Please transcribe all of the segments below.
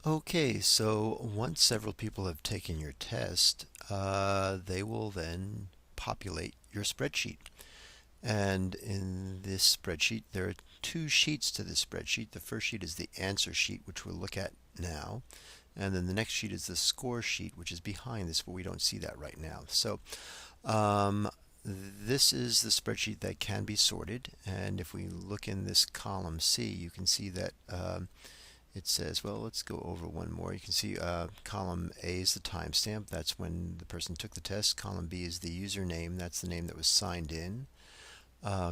Okay, so once several people have taken your test, they will then populate your spreadsheet. And in this spreadsheet, there are two sheets to this spreadsheet. The first sheet is the answer sheet, which we'll look at now. And then the next sheet is the score sheet, which is behind this, but we don't see that right now. So um, this is the spreadsheet that can be sorted. And if we look in this column C, you can see that it says, well, let's go over one more. You can see column A is the timestamp. That's when the person took the test. Column B is the username. That's the name that was signed in.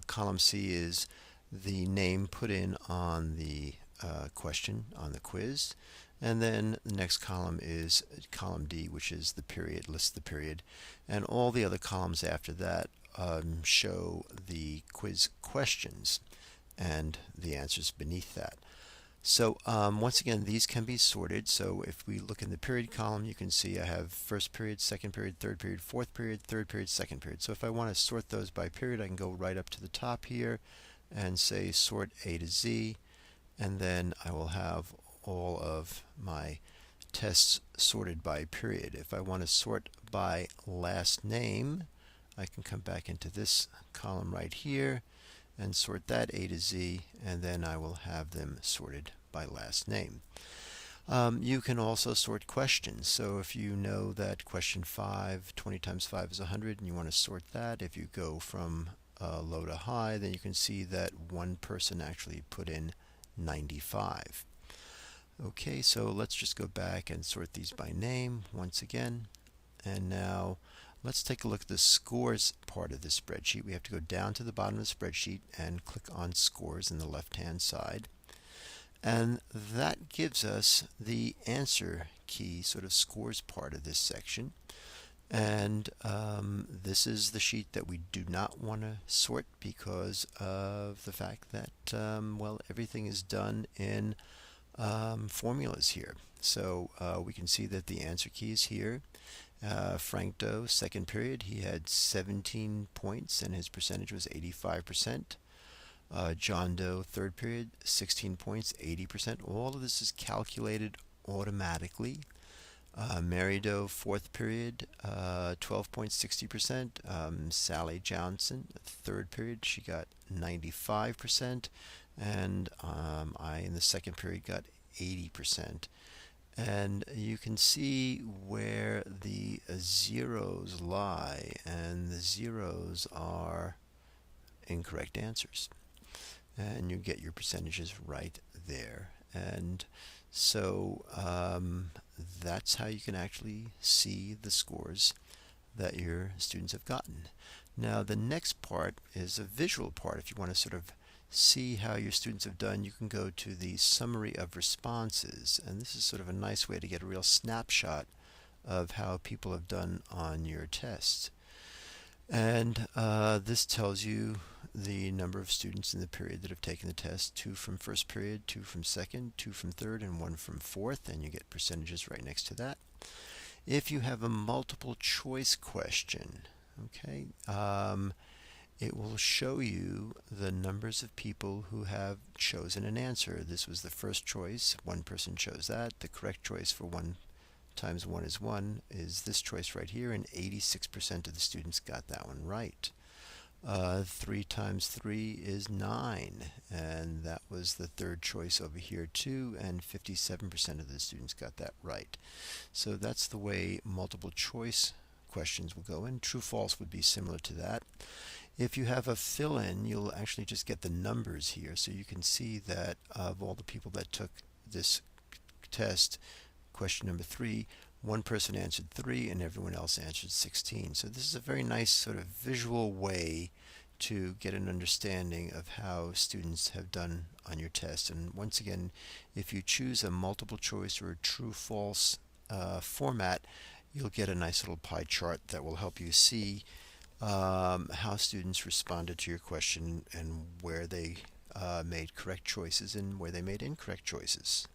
Column C is the name put in on the question on the quiz. And then the next column is column D, which is the period, lists the period. And all the other columns after that show the quiz questions and the answers beneath that. So once again, these can be sorted. So if we look in the period column, you can see I have first period, second period, third period, fourth period, third period, second period. So if I want to sort those by period, I can go right up to the top here and say sort A to Z, and then I will have all of my tests sorted by period. If I want to sort by last name, I can come back into this column right here and sort that A to Z, and then I will have them sorted by last name. You can also sort questions. So if you know that question 5, 20 times 5 is 100, and you want to sort that, if you go from low to high, then you can see that one person actually put in 95. Okay, so let's just go back and sort these by name once again. And now let's take a look at the scores part of the spreadsheet. We have to go down to the bottom of the spreadsheet and click on scores in the left-hand side. And that gives us the answer key sort of scores part of this section. And this is the sheet that we do not want to sort because of the fact that, well, everything is done in formulas here. So we can see that the answer key is here. Frank Doe, second period, he had 17 points and his percentage was 85%. John Doe, third period, 16 points, 80%. All of this is calculated automatically. Mary Doe, fourth period, 12 points, 60%. Sally Johnson, third period, she got 95%. And I, in the second period, got 80%. And you can see where the zeros lie, and the zeros are incorrect answers. And you get your percentages right there. And so that's how you can actually see the scores that your students have gotten. Now the next part is a visual part. If you want to sort of see how your students have done, you can go to the summary of responses, and this is sort of a nice way to get a real snapshot of how people have done on your test. And this tells you the number of students in the period that have taken the test: 2 from first period, 2 from second, 2 from third, and 1 from fourth, and you get percentages right next to that. If you have a multiple choice question, okay, it will show you the numbers of people who have chosen an answer. This was the first choice. One person chose that. The correct choice for 1 times 1 is 1 is this choice right here, and 86% of the students got that one right. 3 times 3 is 9, and that was the third choice over here too, and 57% of the students got that right. So that's the way multiple choice questions will go in. True false would be similar to that. If you have a fill-in, you'll actually just get the numbers here, so you can see that of all the people that took this test, question number 3, one person answered 3 and everyone else answered 16. So this is a very nice sort of visual way to get an understanding of how students have done on your test. And once again, if you choose a multiple choice or a true false format, you'll get a nice little pie chart that will help you see how students responded to your question and where they made correct choices and where they made incorrect choices.